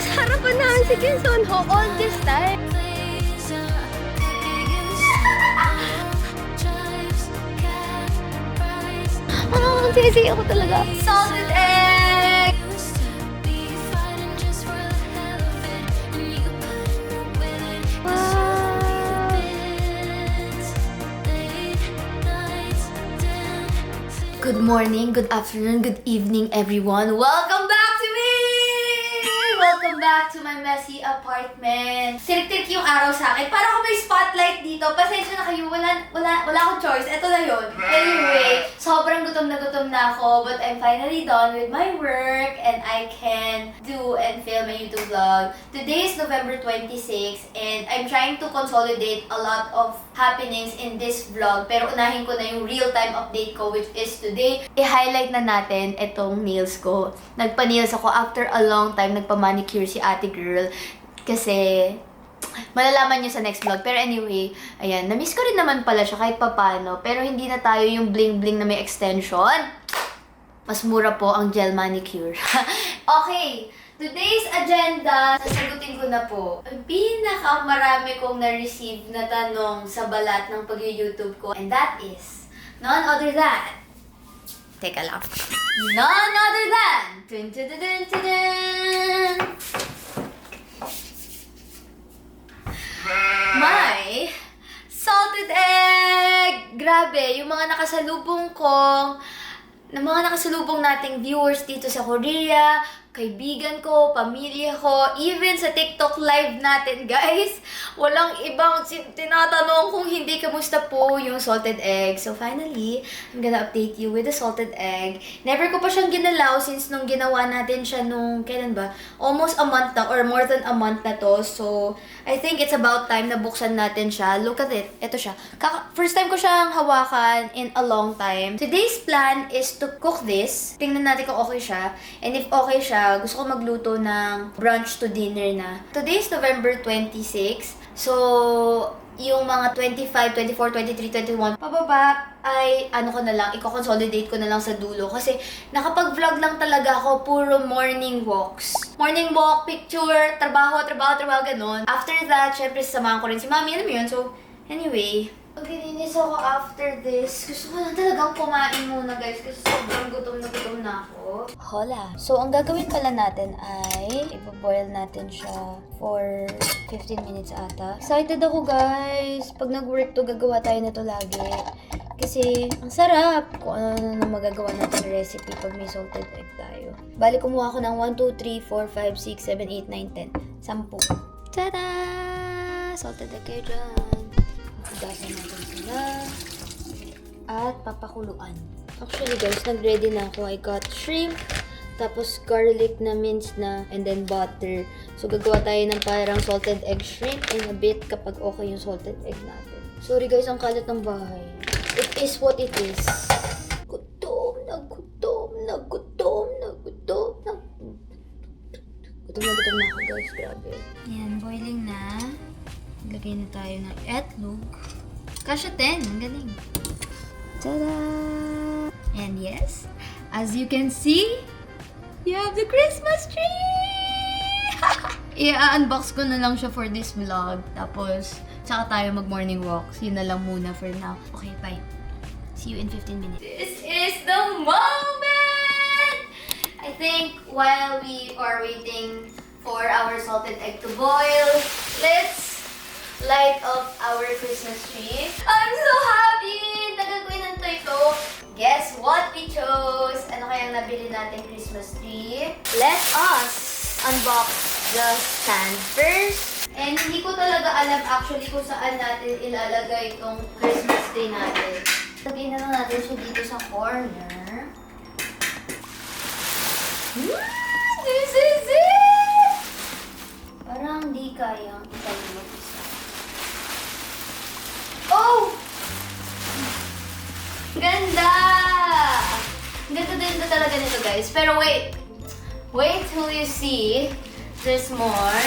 nasa harapan namin si Kim Son Ho all this time. Ang sisi ako talaga. Salted egg! Wow! Good morning, good afternoon, good evening, everyone. Welcome back to me! Welcome back to my messy apartment. Sirik-tirik yung araw sa akin. Para ako may spotlight dito. Pasensya na kayo. Wala akong choice. Ito na yun. Anyway, sobrang gutom na ako. But I'm finally done with my work. And I can do and film a YouTube vlog. Today is November 26. And I'm trying to consolidate a lot of happenings in this vlog. Pero unahin ko na yung real-time update ko, which is today. I-highlight na natin itong nails ko. Nagpa-nails ako after a long time. Nagpa-manicure si ate girl. Kasi malalaman nyo sa next vlog. Pero anyway, ayan. Na-miss ko rin naman pala siya kahit papano. Pero hindi na tayo yung bling-bling na may extension. Mas mura po ang gel manicure. Okay. Today's agenda, sasagutin ko na po ang pinakamarami kong na-receive na tanong sa balat ng pag-YouTube ko. And that is none other than... Teka lang. None other than... Dun, dun, dun, dun, dun, dun. My salted egg! Grabe, yung mga nakasalubong ko, mga nakasalubong nating viewers dito sa Korea, kaibigan ko, pamilya ko, even sa TikTok live natin, guys. Walang ibang tinatanong kung hindi kamusta po yung salted egg. So finally, I'm gonna update you with the salted egg. Never ko pa siyang ginalaw since nung ginawa natin siya nung, kailan ba? Almost a month na or more than a month na to. So, I think it's about time na buksan natin siya. Look at it. Ito siya. First time ko siyang hawakan in a long time. Today's plan is to cook this. Tingnan natin kung okay siya. And if okay siya, gusto ko magluto ng brunch to dinner na. Today is November 26. So, yung mga 25, 24, 23, 21, pababa ay ano ko na lang, i-consolidate ko na lang sa dulo. Kasi nakapag-vlog lang talaga ako, puro morning walks. Morning walk, picture, trabaho, ganun. After that, syempre sasamahan ko rin si mami, alam mo yun. So, anyway, maglilinis ako after this. Gusto ko lang talagang kumain muna, guys, kasi sobrang gutom na ako. Hola! So, ang gagawin pala natin ay ipo-boil natin siya for 15 minutes ata. Excited ako, guys! Pag nag-work to, gagawa tayo na to lagi. Kasi, ang sarap kung ano na magagawa natin recipe pag may salted egg tayo. Bali, kumuha ko ng 1, 2, 3, 4, 5, 6, 7, 8, 9, 10. 10! Tada! Salted egg kayo dyan. Hugasan natin sila. At papakuluan. Actually guys, nag-ready na ako. I got shrimp, tapos garlic na minced na, and then butter. So gagawa tayo ng parang salted egg shrimp in a bit kapag okay yung salted egg natin. Sorry guys, ang kalat ng bahay. It is what it is. Gutom na ako guys, grabe. Yan, boiling na. Lagay na tayo ng etlog. Kasha 10, ang galing. Tada! And yes, as you can see, you have the Christmas tree! I-unbox ko na lang siya for this vlog. Tapos, tsaka tayo mag-morning walks. Yun na lang muna for now. Okay, bye. See you in 15 minutes. This is the moment! I think while we are waiting for our salted egg to boil, let's light up our Christmas tree. I'm so happy! Nagagawin to ito. Guess what we chose? Ano kayang nabili natin Christmas tree? Let us unbox the stand first. And hindi ko talaga alam actually kung saan natin ilalagay itong Christmas tree natin. Lagyan na lang natin siya dito sa corner. This is it! Parang di kayang itayo mag-isa. Oh! Ganda! Ganda talaga nito, guys. Pero wait. Wait till you see. There's more.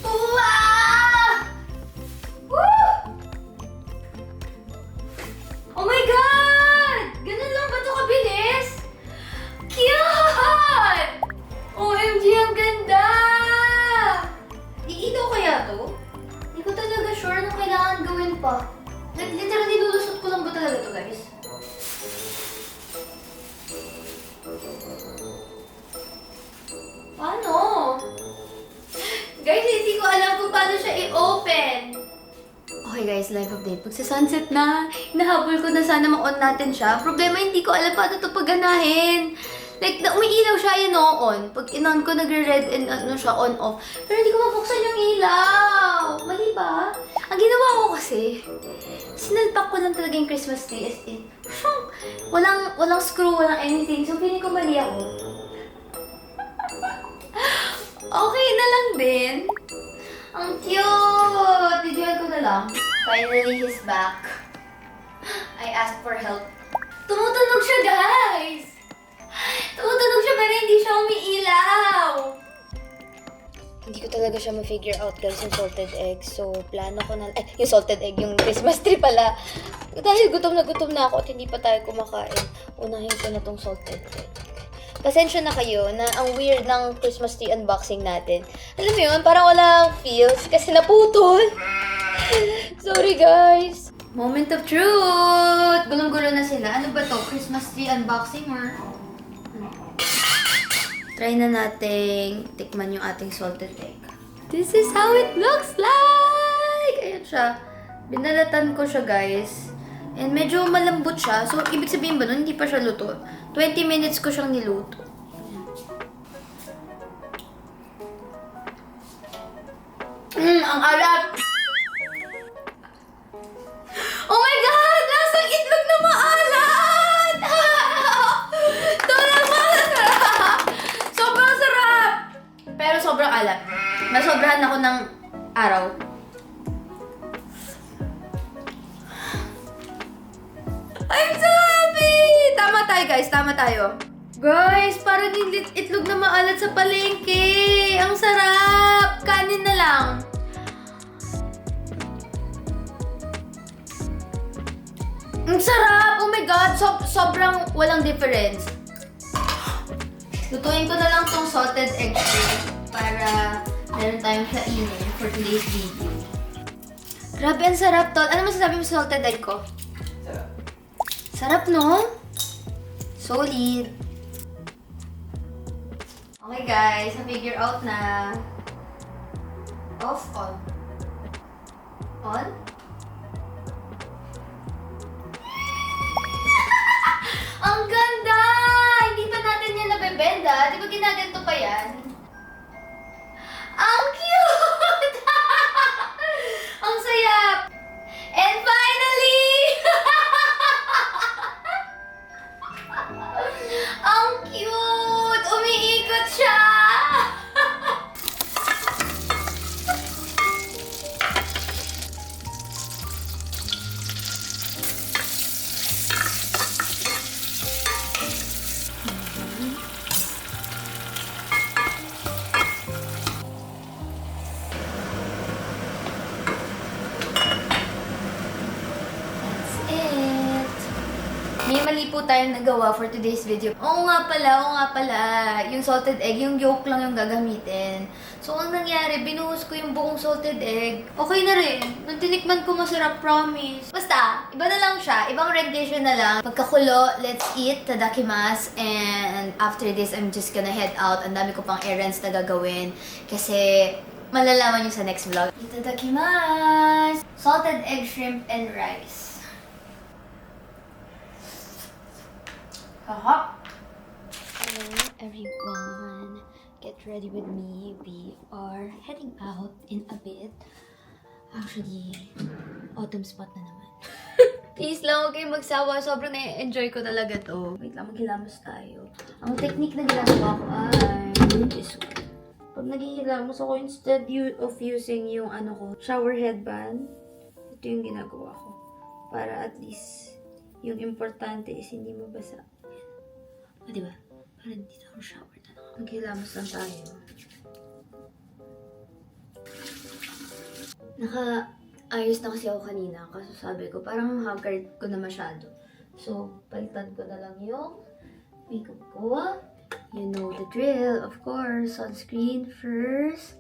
Wow! Woo! Oh my God! Ganun lang ba ito kabilis? Cute! OMG, ang ganda! pa? Literally, lulusot ko lang ba talaga to, guys? Paano? Guys, hindi ko alam kung paano siya i-open. Okay guys, live update. Pagsa-sunset na, hinahabol ko na sana ma-on natin siya. Problema, hindi ko alam paano ito paganahin. Like, umiilaw siya, yun on. Pag in-on ko, nagre-red and ano siya, on-off. Pero hindi ko mabuksan yung ilaw. Mali ba? Ang ginawa ko kasi, sinalpak ko lang talaga yung Christmas tree as in. Walang screw, walang anything. So, feeling ko mali ako. Okay na lang din. Ang cute! Videoan ko na lang. Finally, he's back. I asked for help. Tumutunog siya, guys! Tumutunog siya pero hindi siya umiilaw. Hindi ko talaga siya ma-figure out, guys, yung salted egg. So, plano ko na... yung salted egg, yung Christmas tree pala. Dahil gutom na ako at hindi pa tayo kumakain. Unahin ko na tong salted egg. Pasensya na kayo na ang weird ng Christmas tree unboxing natin. Alam mo yun, parang walang feels kasi naputol. Sorry, guys. Moment of truth! Gulong-gulo na sila. Ano ba to? Christmas tree unboxing or... Try na nating tikman yung ating salted egg. This is how it looks like! Ayan siya. Binalatan ko siya, guys. And medyo malambot siya. So, ibig sabihin ba nun, hindi pa siya luto. 20 minutes ko siyang niluto. Ang alat! Oh my God! Lasang itlog na maalat! Sobrang masarap! Sobrang sarap! Pero sobrang alat. Nasobrahan ako ng araw. I'm so happy! Tama tayo, guys. Tama tayo. Guys, parang itlog na maalat sa palengke. Ang sarap! Kanin na lang. Ang sarap! Oh my God! Sobrang walang difference. Lutuin ko na lang tong salted egg para meron tayong kainin for today's video. Grabe, ang sarap to. Ano masasabi mo sa salted egg ko? Sarap, no? Solid. Okay, guys. Na-figure out na. Off, on. On? Ang ganda! Hindi pa natin yan nabebenda. Di ba ginaganto pa yan? Ang cute! Ang sayap! And finally! Ang cute! Umiikot siya! May mali po tayong nagawa for today's video. Oo nga pala. Yung salted egg, yung yolk lang yung gagamitin. So, ang nangyari, binuhos ko yung buong salted egg. Okay na rin. Nung tinikman ko, masarap, promise. Basta, iba na lang siya. Ibang rendition na lang. Pagkakulo, let's eat. Tadakimasu. And after this, I'm just gonna head out. Ang dami ko pang errands na gagawin. Kasi, malalaman nyo sa next vlog. Itadakimasu! Salted egg, shrimp, and rice. Hello everyone, get ready with me. We are heading out in a bit. Actually, autumn spot na naman. Please lang, huwag kayong magsawa. Sobrang na-enjoy ko talaga to. Wait lang, maghilamos tayo. Ang technique na ginagawa ko ay pag naghihilamos ako, instead of using yung shower headband, ito yung ginagawa ko. Para at least yung importante is hindi mabasa. O, diba? Parang dito ako shower na lang. Maghilamos lang tayo. Naka-ayos na kasi ako kanina. Kaso sabi ko, parang haggard ko na masyado. So, palitan ko na lang yung makeup ko. You know the drill, of course. Sunscreen first.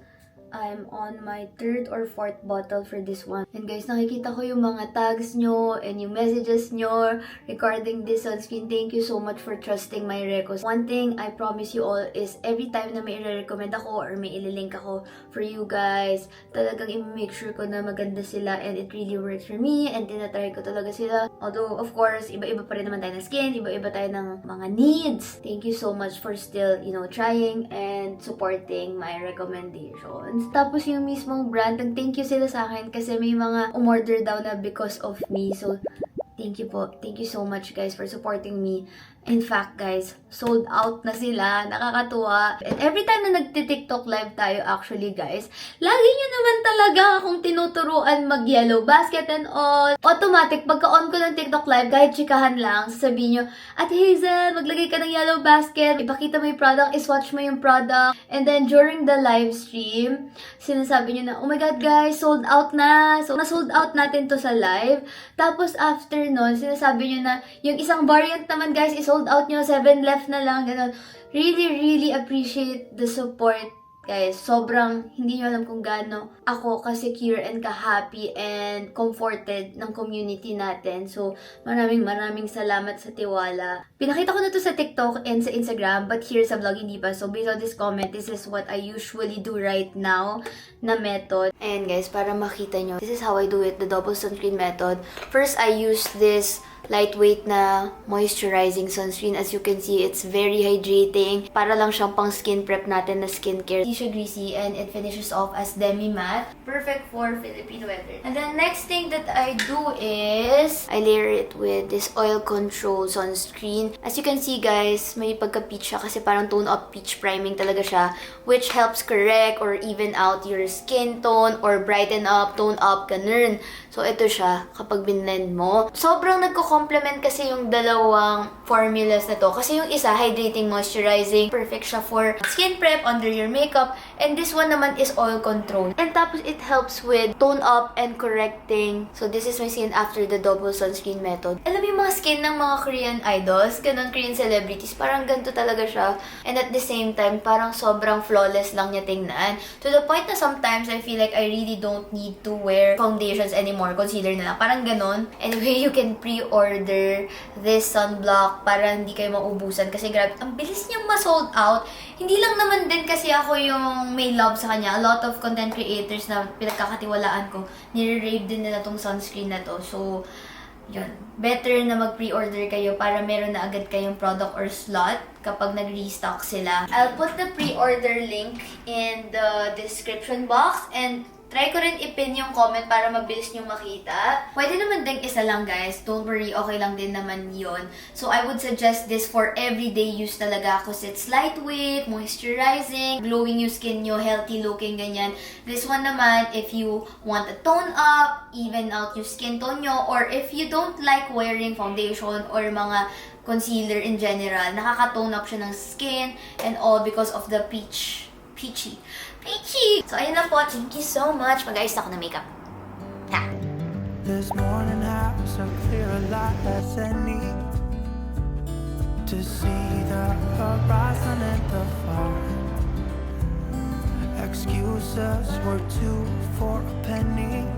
I'm on my 3rd or 4th bottle for this one. And guys, nakikita ko yung mga tags nyo and yung messages nyo regarding this sunscreen. Thank you so much for trusting my recos. One thing I promise you all is every time na may i-recommend ako or may ililink ako for you guys, talagang i-make sure ko na maganda sila and it really works for me and tinatry ko talaga sila. Although, of course, iba-iba pa rin naman tayo ng skin, iba-iba tayo ng mga needs. Thank you so much for still, trying and supporting my recommendations. Tapos yung mismong brand, nag-thank you sila sa akin kasi may mga umorder daw na because of me. So, thank you po. Thank you so much guys for supporting me. In fact, guys, sold out na sila. Nakakatuwa. And every time na nagti-TikTok live tayo, actually, guys, lagi nyo naman talaga akong tinuturuan mag-yellow basket and all. Automatic, pagka-on ko ng TikTok live, kahit chikahan lang, sasabihin nyo, Ate Hazel, maglagay ka ng yellow basket. Ipakita mo yung product, iswatch mo yung product. And then, during the live stream, sinasabi nyo na, oh my God, guys, sold out na. So, na-sold out natin to sa live. Tapos, after nun, sinasabi nyo na, yung isang variant naman, guys, is sold out nyo, 7 left na lang, ganun. Really appreciate the support, guys. Sobrang hindi nyo alam kung gaano ako ka-secure and ka-happy and comforted ng community natin. So, maraming salamat sa tiwala. Pinakita ko na to sa TikTok and sa Instagram, but here sa vlog hindi pa. So, based on this comment, this is what I usually do right now na method. And guys, para makita nyo, this is how I do it, the double sunscreen method. First, I use this lightweight na moisturizing sunscreen. As you can see, it's very hydrating. Para lang siyang pang skin prep natin na skincare. Hindi siya greasy and it finishes off as demi-matte. Perfect for Filipino weather. And then next thing that I do is I layer it with this oil control sunscreen. As you can see guys, may pagka-peach siya kasi parang tone-up peach priming talaga siya, which helps correct or even out your skin tone or brighten up, tone up, ganun. So, ito siya kapag binlend mo. Sobrang nagko-complement kasi yung dalawang formulas na to. Kasi yung isa, hydrating, moisturizing. Perfect siya for skin prep, under your makeup. And this one naman is oil control. And tapos, it helps with tone up and correcting. So, this is my skin after the double sunscreen method. Alam mo yung mga skin ng mga Korean idols, ganun, Korean celebrities, parang ganito talaga siya. And at the same time, parang sobrang flawless lang niya tingnan. To the point na sometimes, I feel like I really don't need to wear foundations anymore. Concealer na lang. Parang ganon. Anyway, you can pre-order this sunblock para hindi kayo maubusan. Kasi grabe, ang bilis niyang ma-sold out. Hindi lang naman din kasi ako yung may love sa kanya. A lot of content creators na pinagkakatiwalaan ko, nire-rave din nila tong sunscreen na to. So, yun. Better na mag-pre-order kayo para meron na agad kayong product or slot kapag nag-restock sila. I'll put the pre-order link in the description box and try ko rin ipin yung comment para mabilis nyo makita. Pwede naman din isa lang guys. Don't worry, okay lang din naman yon. So I would suggest this for everyday use talaga because it's lightweight, moisturizing, glowing yung skin nyo, healthy looking, ganyan. This one naman, if you want a tone up, even out yung skin tone nyo, or if you don't like wearing foundation or mga concealer in general, nakaka-tone up siya ng skin and all because of the peachy. So, ayun lang po. Thank you so much. Mag-ayos ako ng makeup. Ha! This morning has so clear a light as any to see the horizon and the far. Excuses were two for a penny,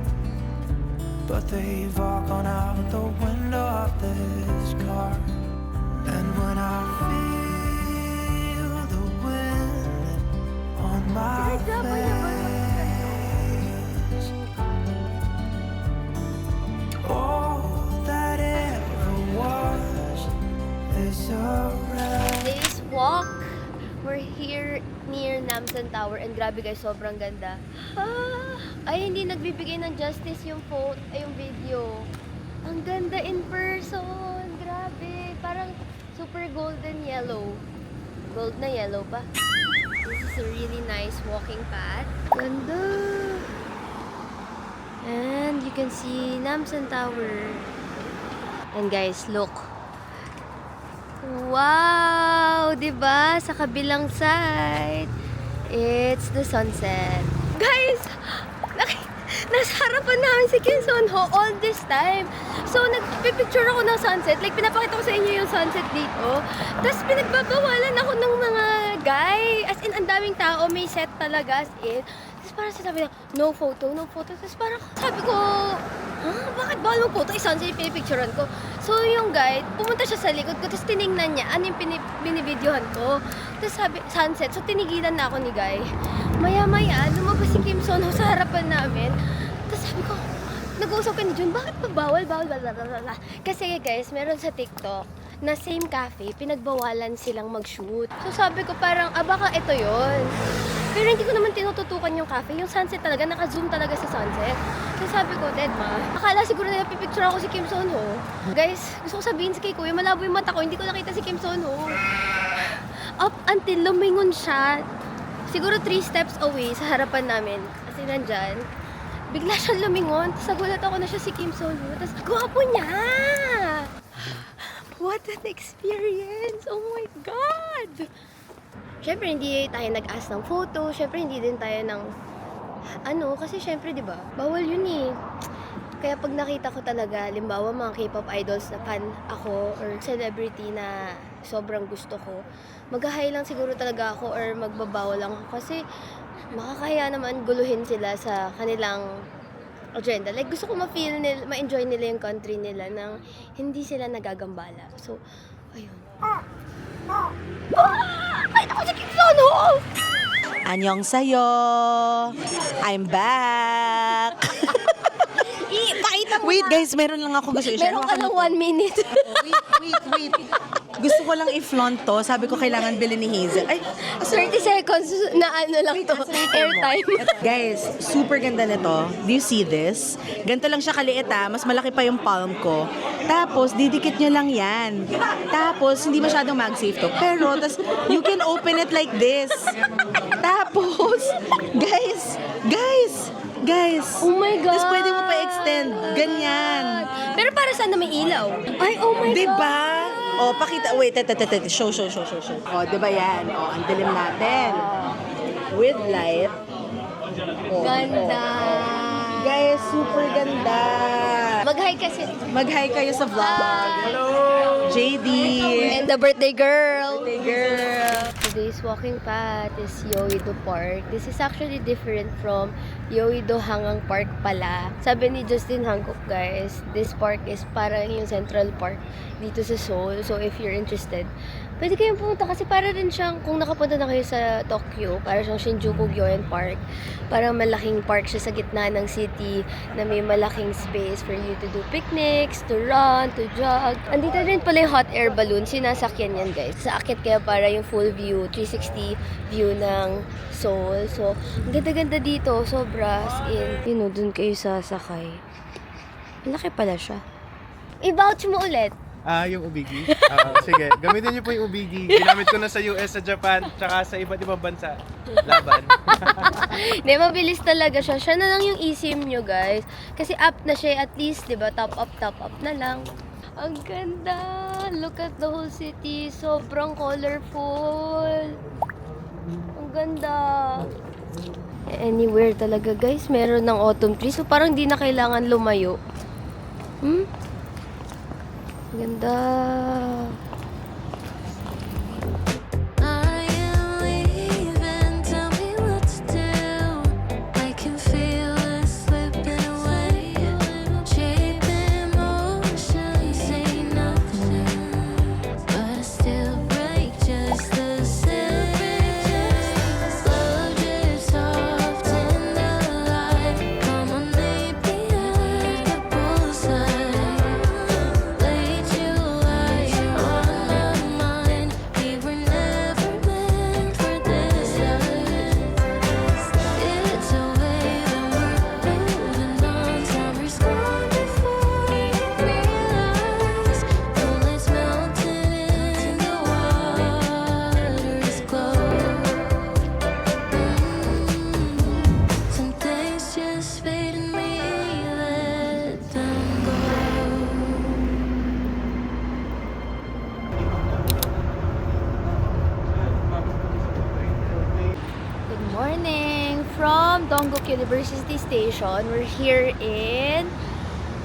but they've all gone out the window of this car. And when I feel the wind on my face, all that ever was is a wreck. Today's walk, we're here near Namsan Tower and grabe guys, sobrang ganda. Ay, hindi nagbibigay ng justice yung yung video. Ang ganda in person, grabe. Parang super golden yellow. Gold na yellow pa. This is a really nice walking path. Ganda! And you can see Namsan Tower. And guys, look. Wow! Diba? Sa kabilang side, it's the sunset. Guys! Nasa harapan namin si Kim Son Ho all this time. So, nagpipicture ako ng sunset. Like, pinapakita ko sa inyo yung sunset dito. Tapos, pinagbabawalan ako ng mga guy. As in, ang daming tao. May set talaga as in. Tapos, parang sinasabi na, no photo, no photo. Tapos parang sabi ko, bakit bawal mo photo? Sunset yung pinipicturean ko. So yung guide, pumunta siya sa likod ko, tapos tinignan niya ano yung binibidyohan ko. Tapos sabi, sunset. So tinigilan na ako ni Guy. Maya-maya, lumabas si Kim Son Ho sa harapan namin. Tapos sabi ko, nag-uusap ka ni Jun, bakit pa bawal? Bla. Kasi guys, meron sa TikTok na same cafe, pinagbawalan silang mag-shoot. So sabi ko parang, baka ito yon. Pero hindi ko naman tinututukan yung cafe. Yung sunset talaga, naka-zoom talaga sa sunset. So sabi ko, Dead ma, akala siguro na pipicture ako si Kim Son Ho. Guys, gusto ko sabihin si kay Kuya, malabo yung mata ko, hindi ko nakita si Kim Son Ho. Up until lumingon siya, siguro 3 steps away sa harapan namin. Kasi nandyan, bigla siyang lumingon. Tapos nagulat ako na siya si Kim Son Ho. Tapos, gwapo niya! What an experience! Oh my God! Siyempre, hindi tayo nag-ask ng photo. Siyempre, hindi din tayo ng kasi siyempre, di ba? Bawal yun eh. Kaya pag nakita ko talaga, limbawa mga K-pop idols na fan ako or celebrity na sobrang gusto ko, mag-hi lang siguro talaga ako or magbabawal lang ako kasi makakaya naman guluhin sila sa kanilang agenda. Like, gusto ko ma-feel nila, ma-enjoy nila yung country nila nang hindi sila nagagambala. So, ayun. Ay, ako si Kim Son Ho! Annyeong sayo! I'm back! Pakita mo Wait na. guys, meron lang ako gusto i-share. Meron ka ng 1 minute. Wait. Gusto ko lang i-flaunt to. Sabi ko kailangan bilhin ni Hazel. Ay, 30 seconds na lang to. Airtime. guys, super ganda nito. Do you see this? Ganito lang siya kaliit mas malaki pa yung palm ko. Tapos, didikit nyo lang yan. Tapos, hindi masyadong mag-safe to. Pero, you can open it like this. Tapos, guys! Oh my God. Tapos pwede mo pa extend. Ganyan. Pero para saan na may ilaw? Ay, oh my God. Diba? O, pakita. Wait, show. O, diba yan? O, ang dilim natin. With light. O, Ganda. o. Guys, super ganda. Mag-hi kasi. Mag-hi kayo sa vlog. Hello! JD. And the birthday girl. Hey, girl. Today's walking path is Yeouido Park. This is actually different from Yeouido Hangang Park pala. Sabi ni Justin Hancock, guys, this park is parang yung Central Park dito sa Seoul. So if you're interested, pwede kayong pumunta kasi para rin siyang, kung nakapunta na kayo sa Tokyo, para siyang Shinjuku Gyoen Park. Parang malaking park siya sa gitna ng city na may malaking space for you to do picnics, to run, to jog. Andito rin pala yung hot air balloon. Sinasakyan yan, guys. Sa akit kaya para yung full view, 360 view ng Seoul. So, ang ganda-ganda dito. Sobra. As in, dun kayo sasakay. Malaki pala siya. I-vouch mo ulit. Yung Ubigi. Sige, gamitin niyo po yung Ubigi. Ginamit ko na sa US, sa Japan, tsaka sa iba't ibang bansa. Laban. Hindi, mabilis talaga siya. Siya na lang yung eSIM nyo, guys. Kasi up na siya, at least, di ba? Top up na lang. Ang ganda! Look at the whole city. Sobrang colorful. Ang ganda. Anywhere talaga, guys. Meron ng autumn tree. So, parang di na kailangan lumayo. Ganda. I am leaving, tell me what to do. I can feel us slipping away. Shaping motion, say nothing, but I still break just the same. Love drifts soft in the light. Come on, meet me at the poolside. Late July on my mind. We were never meant for this. It's a way that we're moving on. Summer's gone before we realize. Moonlight's melting in the water's glow. Some things just fade and we let them go. Good morning! From Dongguk University Station, we're here in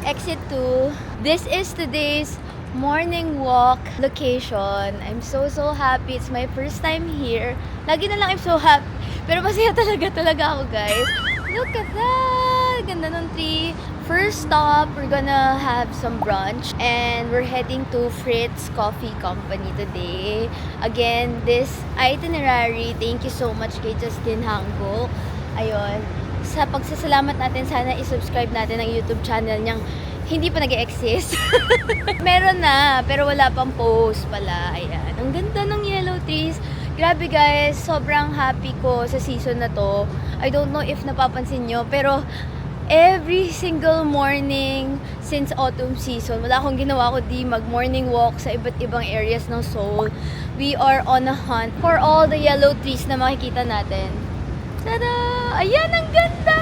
Exit 2. This is today's morning walk location. I'm so happy. It's my first time here. Lagi na lang I'm so happy. Pero masaya talaga ako, guys. Look at that! Ganda ng tree. First stop, we're gonna have some brunch and we're heading to Fritz Coffee Company today. Again, this itinerary, thank you so much kay Justin Hango. Ayun. Sa pagsasalamat natin, sana i-subscribe natin ang YouTube channel niyang hindi pa nag-exist. Meron na, pero wala pang post pala. Ayan. Ang ganda ng yellow trees. Grabe guys, sobrang happy ko sa season na to. I don't know if napapansin nyo, pero every single morning since autumn season, wala akong ginawa kundi mag-morning walk sa iba't ibang areas ng Seoul. We are on a hunt for all the yellow trees na makikita natin. Tada! Ayan, ang ganda!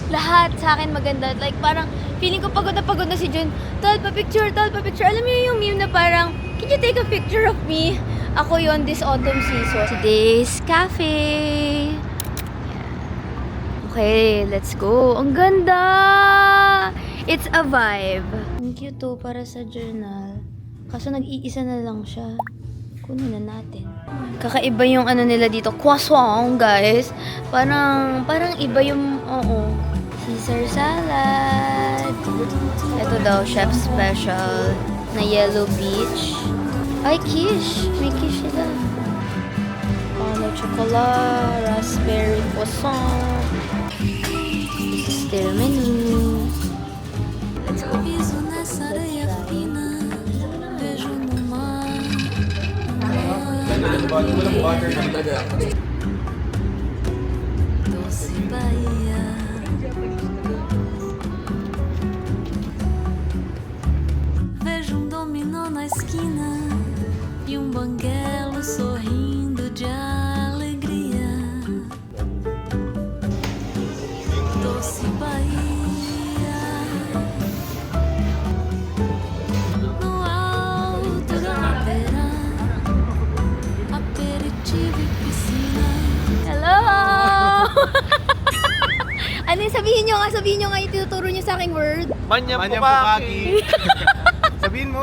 Lahat sa akin maganda. Like, parang feeling ko pagod na si Jun. Tol, pa-picture. Alam mo yung meme na parang, can you take a picture of me? Ako yon this autumn season. Today's cafe. Okay, let's go. Ang ganda! It's a vibe. Ang cute to para sa journal. Kaso nag-iisa na lang siya. Kunin na natin. Kakaiba yung ano nila dito. Croissant, guys. Parang iba yung, Caesar salad. Ito daw, chef special na yellow peach. Ay, quiche. May quiche sila. Caramel chocolate, raspberry croissant. This is their menu. Let's go. Piso nessa areia fina, vejo no mar. Doce Bahia. Vejo dominó na esquina e banguelo sorrindo de alegria. Doce Bahia. No alto da beira, aperitivo e piscina. Hello! Ano yung sabihin nyo nga yung tinuturo nyo sa aking word? Manyang pukaki. Sabihin mo.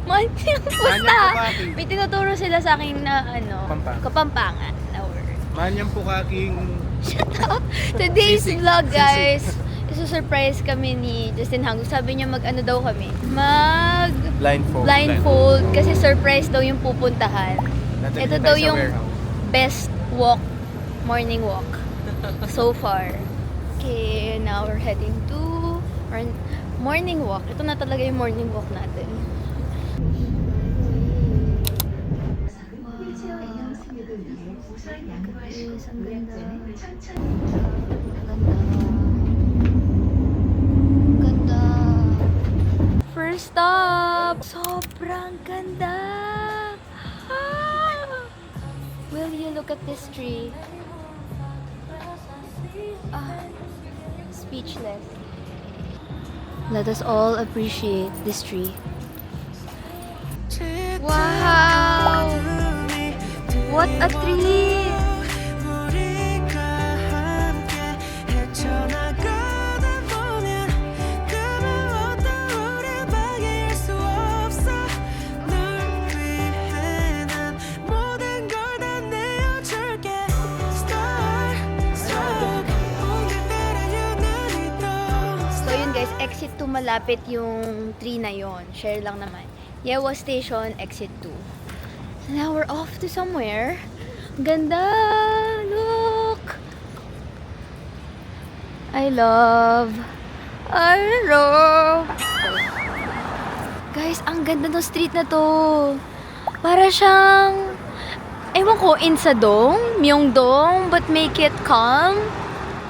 Manyang Manyang pukaki. May tinuturo sila sa akin na Kapampangan. Kapampangan na word. Manyang pukaking... Today's Sisig. vlog, guys, isusurprise kami ni Justin Hango. Sabi niya ano daw kami? Blindfold. Kasi surprise daw yung pupuntahan. Ito daw yung best morning walk so far. Okay, now we're heading to our morning walk. Ito na talaga yung morning walk natin. Yes, ang ganda. Ganda. First stop! Sobrang ganda! Ah! Will you look at this tree? Speechless. Let us all appreciate this tree. Wow! What a tree! 우리가 함께 헤쳐나가다 보면 그 무엇도 우릴 방해할 수 없어. 널 위해 난 모든 걸 다 내어줄게. Starstruck 오늘따라 유난히 더 So yun guys, exit 2 malapit yung tree na yon. Share lang naman. Yewa Station, exit 2. So now we're off to somewhere. Ganda! Look! I love. Guys, ang ganda ng street na to. Para siyang, ewan ko, Insadong, Myeongdong, but make it calm.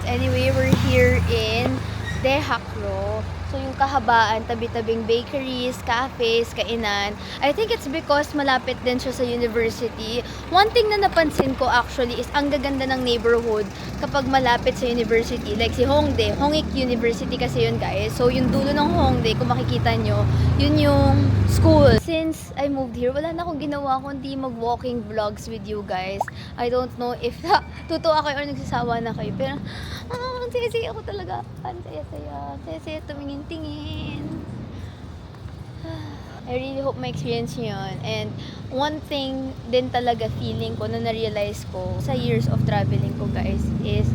Anyway, we're here in Daehakro. So yung kahabaan, tabi-tabing bakeries, cafes, kainan. I think it's because malapit din siya sa university. One thing na napansin ko actually is ang gaganda ng neighborhood kapag malapit sa university. Like si Hongdae, Hongik University kasi yun guys. So yung dulo ng Hongdae, kung makikita nyo, yun yung school. Since I moved here, wala na akong ginawa kundi mag-walking vlogs with you guys. I don't know if totoo kayo or nagsasawa na kayo. Pero, ang saya-saya ako talaga. Ang saya-saya. Saya-saya tumingin-tingin. I really hope ma-experience nyo yun. And one thing din talaga feeling ko na na-realize ko sa years of traveling ko guys is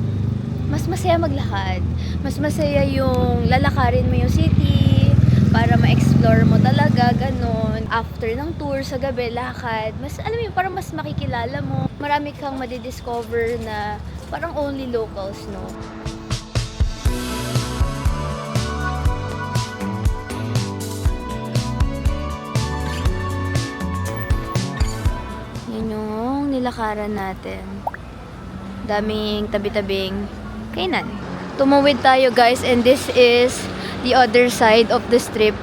mas masaya maglakad. Mas masaya yung lalakarin mo yung city para ma-explore mo talaga, ganun. After ng tour sa gabi, lakad, mas, alam mo yun, parang mas makikilala mo. Marami kang madidiscover na parang only locals, no? Yan yung nilakaran natin. Daming tabi-tabing kainan. Tumawid tayo guys, and this is the other side of the strip.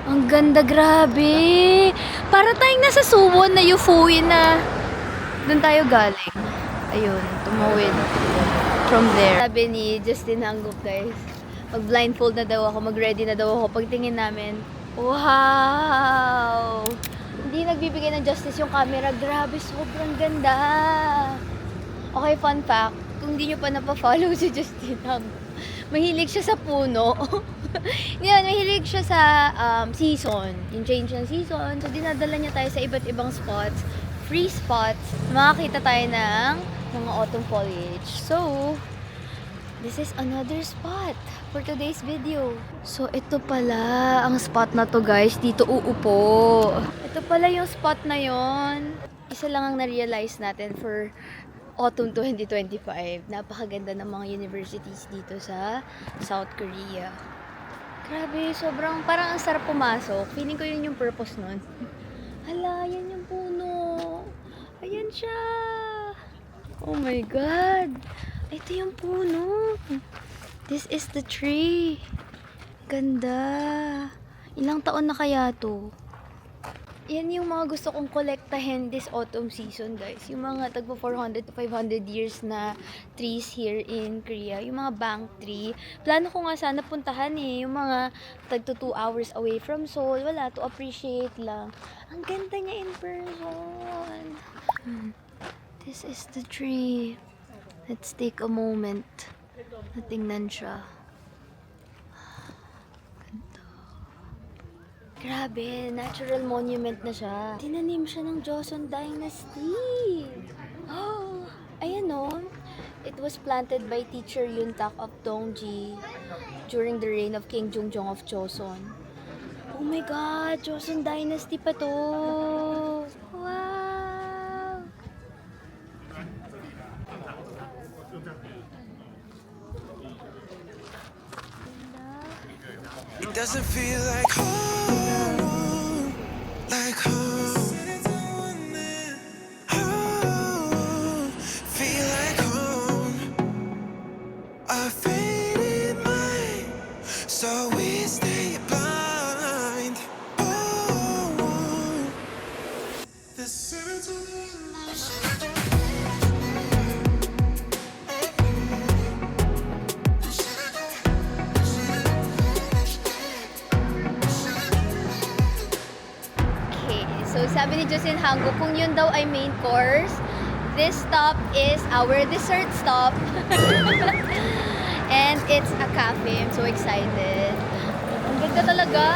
Ang ganda, grabe! Para tayong nasa Suwon na Euphoria na doon tayo galing. Ayun, tumawid from there. Sabi ni Justin Hangup guys, mag-blindfold na daw ako, mag-ready na daw ako. Pagtingin namin, wow! Hindi nagbibigay ng justice yung camera. Grabe, sobrang ganda. Okay, fun fact. Kung hindi nyo pa napafollow si Justin Hangup, mahilig siya sa puno. Yun, mahilig siya sa season. Yung change ng season. So, dinadala niya tayo sa iba't ibang spots. Free spots. Makakita tayo ng mga autumn foliage. So, this is another spot for today's video. So, ito pala ang spot na to guys. Dito uupo. Ito pala yung spot na yon. Isa lang ang na-realize natin for autumn 2025. Napakaganda ng mga universities dito sa South Korea. Grabe, sobrang parang ang sarap pumasok. Feeling ko yun yung purpose nun. Hala, yan yung puno. Ayan siya. Oh my God. Ito yung puno. This is the tree. Ganda. Ilang taon na kaya to? Yan yung mga gusto kong kolektahin this autumn season, guys. Yung mga tagpo 400 to 500 years na trees here in Korea. Yung mga bank tree. Plano ko nga sana puntahan yung mga tagto 2 hours away from Seoul. Wala, to appreciate lang. Ang ganda niya in person. This is the tree. Let's take a moment na tingnan siya. Grabe, natural monument na siya. Tinanim siya ng Joseon Dynasty. Oh, ayan o. It was planted by teacher Yuntak of Dongji during the reign of King Jungjong of Joseon. Oh my God, Joseon Dynasty pa to. Wow. It doesn't feel like home, like home. Home, feel like home. A faded mind, so we stay blind. Oh, the So, sabi ni Justin Hangup, kung yun daw ay main course, this stop is our dessert stop. And it's a cafe. I'm so excited. Ang ganda talaga.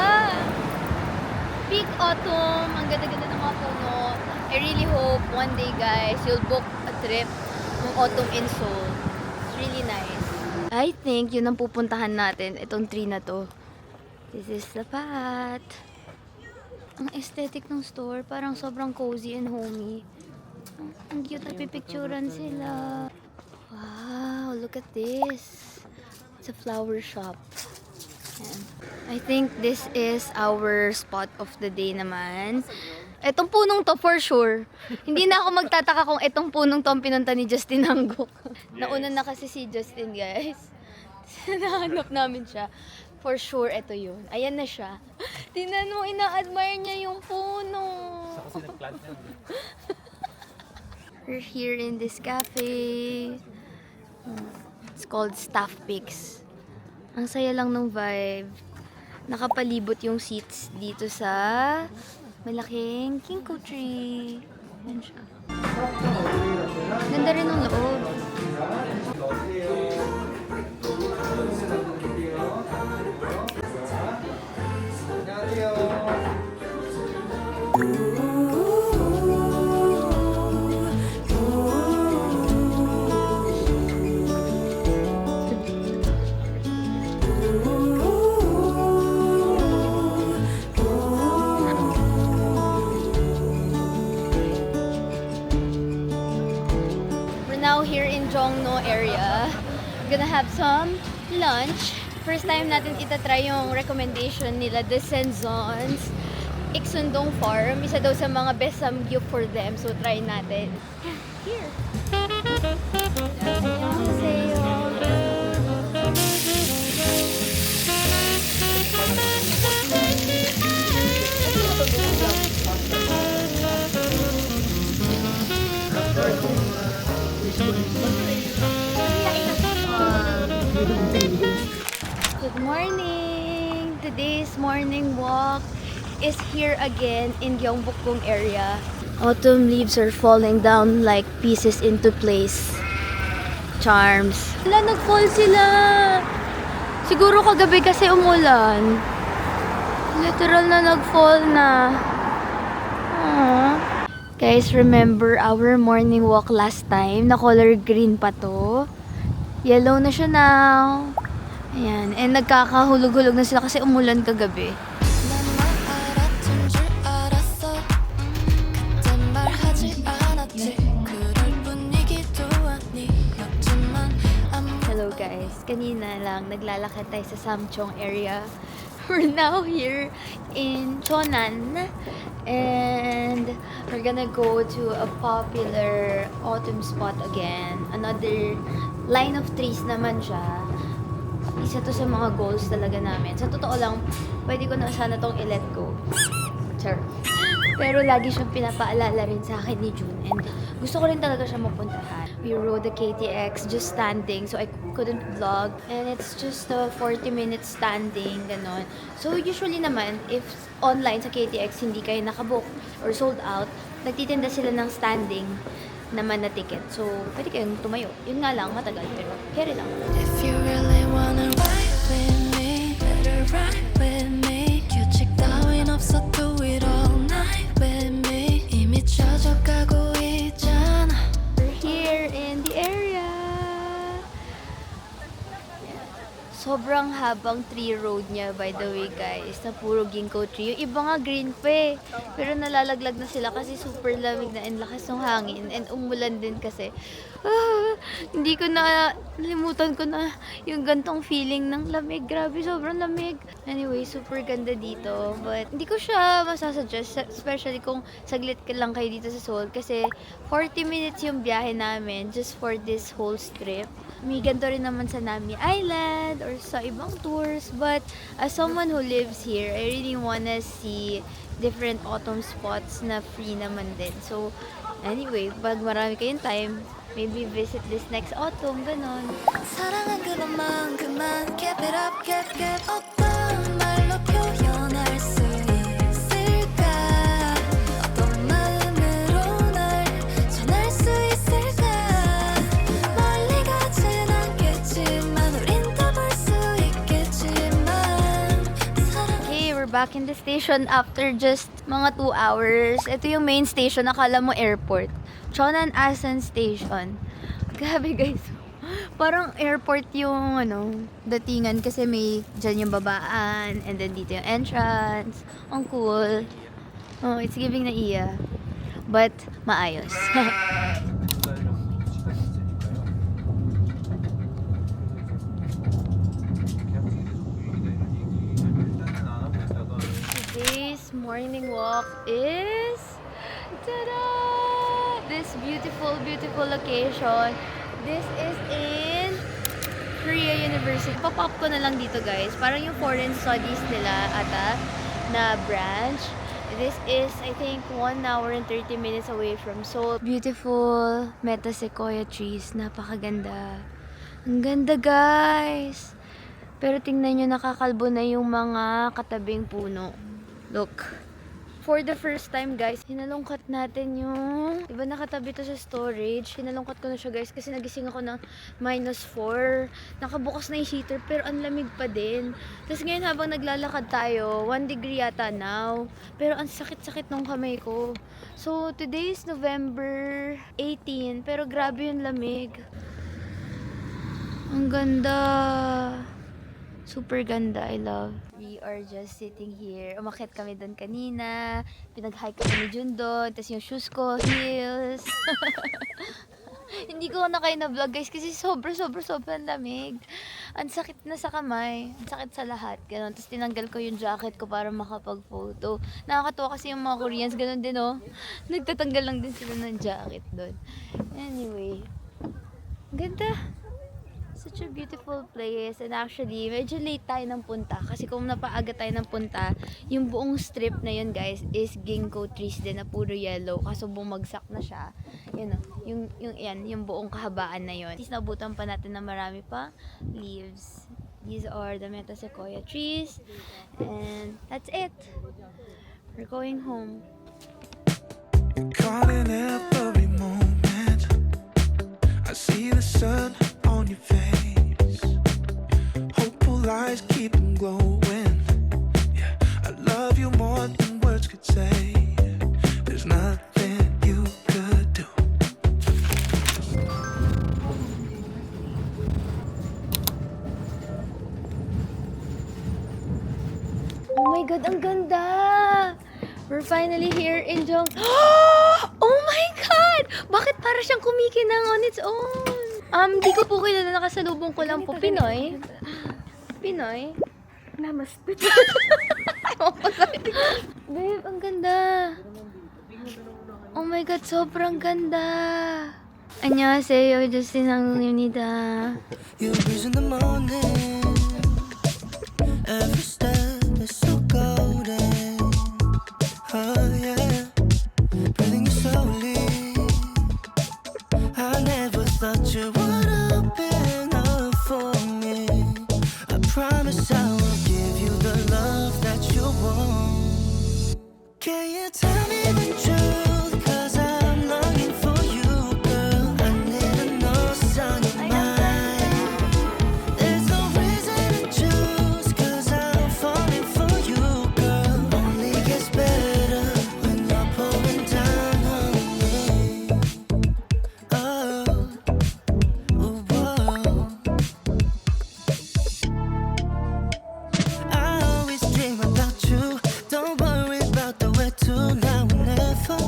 Peak autumn. Ang ganda-ganda ng mga puno. I really hope one day, guys, you'll book a trip ng autumn in Seoul. It's really nice. I think yun ang pupuntahan natin. Itong tree na to. This is the path. Ang aesthetic ng store, parang sobrang cozy and homey. Ang cute, nagpipicturan sila. Wow, look at this. It's a flower shop. Ayan. I think this is our spot of the day naman. Etong punong to for sure. Hindi na ako magtataka kung etong punong to ang pinunta ni Justin Hangup. Nauna na kasi si Justin, guys. Nahanap namin siya. For sure, ito yun. Ayan na siya. Tingnan mo, ina-admire niya yung puno. We're here in this cafe. It's called Staff Picks. Ang saya lang ng vibe. Nakapalibot yung seats dito sa malaking ginkgo tree. Ayan siya. Ganda rin ang loob. Bongno area. We're gonna have some lunch. First time natin itatry yung recommendation nila, the Senzons Iksundong Farm. Isa daw sa mga best samgyup for them. So, try natin. Here. Annyeonghaseyo. Good morning! Today's morning walk is here again in Gyeongbokgung area. Autumn leaves are falling down like pieces into place. Charms. Wala, nag-fall sila! Siguro kagabi kasi umulan. Literal na nag-fall na. Aww. Guys, remember our morning walk last time? Na color green pa to. Yellow na siya now. Ayan. And nagkakahulog-hulog na sila kasi umulan kagabi. Hello guys. Kanina lang naglalakad tayo sa Samcheong area. We're now here in Cheonan. And we're gonna go to a popular autumn spot again. Another line of trees naman siya. Isa to sa mga goals talaga namin. Sa totoo lang, pwede ko na sana tong i-let go. Sure. Pero lagi siyang pinapaalala rin sa akin ni June. And gusto ko rin talaga siya mapuntahan. We rode the KTX just standing, so I couldn't vlog. And it's just a 40 minutes standing, ganon. So usually naman, if online sa KTX hindi kayo nakabook or sold out, nagtitinda sila ng standing naman na ticket. So, pwede kayong tumayo. Yun nga lang, matagal, pero carry lang. If you really wanna ride with me, better ride with me. 규칙 따윈 없어, do it all night with me. 이미 젖어가고 있잖아. We're here in the area. Sobrang habang tree road niya, by the way, guys, na puro ginkgo tree. Yung iba nga green pa eh. Pero nalalaglag na sila kasi super lamig na and lakas ng hangin. And umulan din kasi. Hindi ko na, nalimutan ko na yung gantong feeling ng lamig. Grabe, sobrang lamig. Anyway, super ganda dito. But hindi ko siya masasuggest, especially kung saglit ka lang kayo dito sa Seoul. Kasi 40 minutes yung biyahe namin just for this whole strip. May ganito rin naman sa Nami Island or sa ibang tours. But as someone who lives here, I really wanna see different autumn spots na free naman din. So, anyway, pag marami kayong time, maybe visit this next autumn, ganon. 사랑한 그만큼만 keep it up, keep 어떤 말로 표현할 수 있을까? 어떤 마음으로 널 전할 수 있을까? 멀리 가진 않겠지만 우린 더 볼 수 있겠지만 Okay, we're back in the station after just mga 2 hours. Ito yung main station, akala mo airport. Cheonan Asan Station. Grabe guys. Parang airport yung datingan kasi may dyan yung babaan and then dito yung entrance. Ang cool. Oh, it's giving na iya. But maayos. Today's morning walk is tada! This beautiful, beautiful location. This is in Korea University. Pop-up ko na lang dito guys. Parang yung foreign studies nila ata na branch. This is, I think, 1 hour and 30 minutes away from Seoul. Beautiful meta sequoia trees. Napakaganda. Ang ganda guys. Pero tingnan nyo, nakakalbo na yung mga katabing puno. Look. For the first time guys, hinalungkat natin yung, diba nakatabi to sa storage, hinalungkat ko na siya guys kasi nagising ako ng -4. Nakabukas na yung heater pero ang lamig pa din. Tapos ngayon habang naglalakad tayo, 1 degree yata now. Pero ang sakit-sakit ng kamay ko. So today is November 18 pero grabe yung lamig. Ang ganda. Super ganda, I love. We are just sitting here. Umakyat kami doon kanina. Pinag-hike kami ni Jun doon. Tapos yung shoes ko, heels. Hindi ko na kayo na-vlog guys kasi sobrang lamig. Ang sakit na sa kamay, ang sakit sa lahat. Ganun. Tapos tinanggal ko yung jacket ko para makapag-photo. Nakakatuwa kasi yung mga Koreans, ganun din oh. Nagtatanggal lang din sila ng jacket doon. Anyway, ganda. Such a beautiful place. And actually, medyo late tayo ng punta. Kasi kung napaaga tayo ng punta, yung buong strip na yun guys is ginkgo trees din na puro yellow. Kaso bumagsak na siya. Yun o. Yung buong kahabaan na yun. At nabutan pa natin na marami pa leaves. These are the metasequoia trees. And that's it. We're going home. Calling every moment. I see the sun on your face. Hopeful eyes keep them glowing. Yeah, I love you more than words could say. There's nothing you could do. Oh my God, ang ganda! We're finally here in Jong... Oh my God! Bakit para siyang kumikinang on its own? Di ko po kilala, nakasalubong ko lang po. Pinoy? Pinoy? Namaste. Babe, ang ganda. Oh my God, sobrang ganda. 안녕하세요, justinang입니다. You breeze in the morning. Every step is so golden. Oh yeah, breathing you slowly. I never thought you would open up for me. I promise I will give you the love that you want. Can you tell me the truth? 'Cause I'm longing for you, girl. I need to know what's on your mind. There's no reason to choose, 'cause I'm falling for you, girl. Only gets better when you're pulling down on me. Oh, ooh, whoa. I always dream about you. Don't worry about the where to, now or never.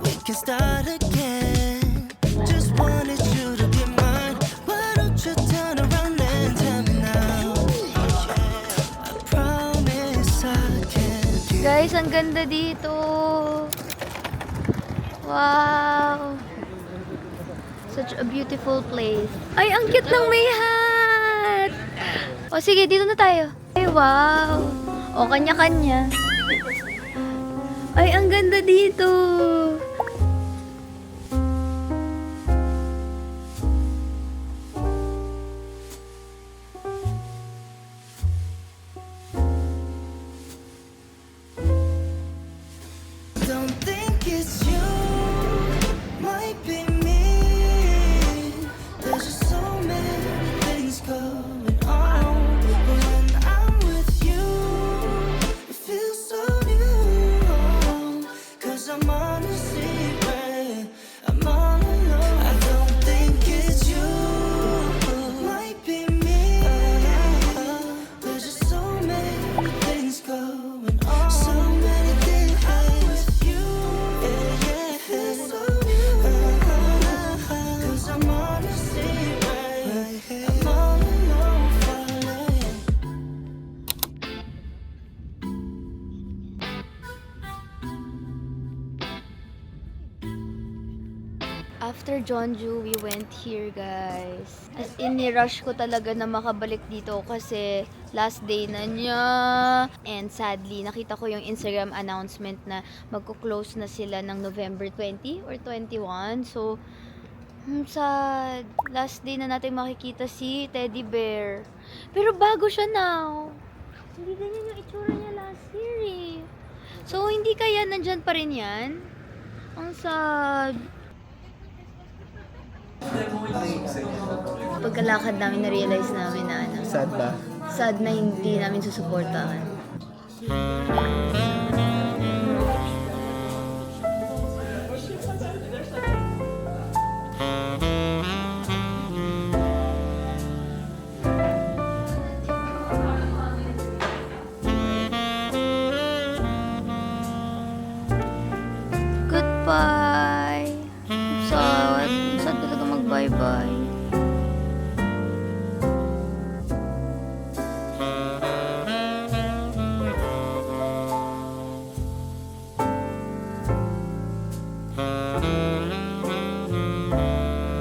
We can start again. Just wanted you to be mine. Why don't you turn around and tell me now? I promise I can give. Guys, ang ganda dito. Wow. Such a beautiful place. Ay, ang cute ng may hat. O sige, dito na tayo. Ay, wow. O, kanya-kanya. Ay, ang ganda dito. Don't think it's you, might be me. There's just so many things going on. But when I'm with you, it feels so new. 'Cause I'm on a secret, I'm all alone. I don't think it's you, might be me. There's just so many things going on. So many things with you. Yeah, yeah. Feels so new. 'Cause I'm on a secret, I'm all alone falling. After Jeonju, we went here, guys. As in, ni-rush ko talaga na makabalik dito kasi last day na niya. And sadly, nakita ko yung Instagram announcement na magko-close na sila ng November 20 or 21. So, sad. Last day na natin makikita si Teddy Bear. Pero bago siya now. Hindi ganyan yung itsura niya last year eh. So, hindi kaya nandyan pa rin yan? Ang sad. Pagkalakad namin, na-realize namin na ano, Sad ba? sad na hindi namin susuportahan. Goodbye. Sad Bye-bye.